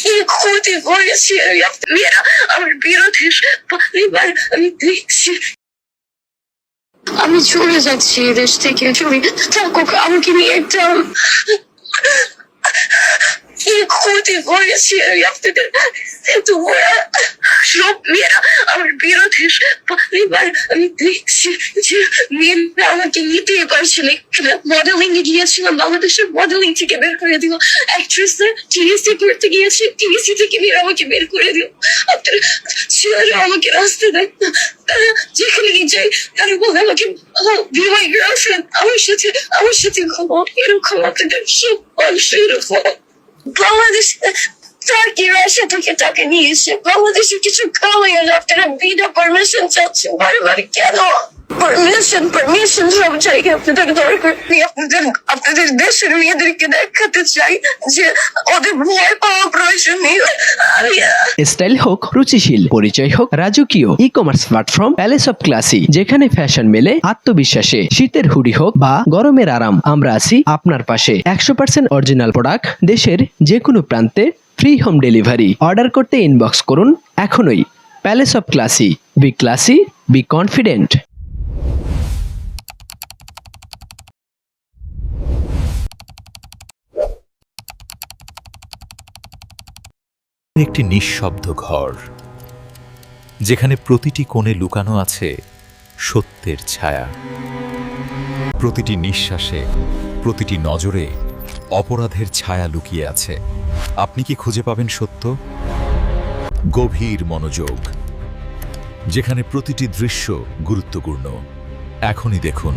কি ক্ষতি করেছি আমি মেয়েরা আমার বিরুদ্ধে পরিবার আমি দেখছি। আমি চলে যাচ্ছি দেশ থেকে, চলে থাকুক আমাকে নিয়ে একটা কি ক্ষতি করেছি আমি আপনাদের তোমরা সব মেয়েরা আমার বিরুদ্ধে পরিবার আমি দেখছি যে মেয়েরা আমাকে নিতেই পারছিল। মডেলিং এ গিয়েছিলাম, বাংলাদেশের মডেলিং থেকে বের করে দিল। অ্যাক্ট্রেস টিএসসি করতে গিয়েছে, টিএসসি থেকে মেয়েরা আমাকে বের করে দিল। আপনারা ছেলেরা আমাকে রাস্তা দেন, তারা যেখানে যাই তারা বলে আমাকে be my girlfriend, আমার সাথে ঘুমো, এরকম আপনাদের সব মানুষের বাংলাদেশ টার্কি রাশিয়া থেকে টাকা নিয়ে এসে বাংলাদেশে কিছু খাওয়াই আপনারা বিনা পারমিশন চাচ্ছেন বারবার। কেন পারমিশন সব জায়গায় আপনাদের দরকার নেই। আপনাদের দেশের মেয়েদেরকে দেখাতে চাই যে ওদের ভয় পাওয়া প্রয়োজন নেই। স্টাইল হোক রুচিশীল, পরিচয় হোক রাজকীয়, e commerce platform palace of classy, যেখানে ফ্যাশন মেলে আত্মবিশ্বাসে। শীতের হুডি হোক বা গরমের আরাম, আমরা আছি আপনার পাশে। 100% অরিজিনাল প্রোডাক্ট, দেশের যে কোনো প্রান্তে, ফ্রি হোম ডেলিভারি। অর্ডার করতে ইনবক্স করুন এখনই। Palace of classy, be confident. একটি নিঃশব্দ ঘর, যেখানে প্রতিটি কোণে লুকানো আছে সত্যের ছায়া। প্রতিটি নিঃশ্বাসে, প্রতিটি নজরে অপরাধের ছায়া লুকিয়ে আছে। আপনি কি খুঁজে পাবেন সত্য? গভীর মনোযোগ, যেখানে প্রতিটি দৃশ্য গুরুত্বপূর্ণ। এখনই দেখুন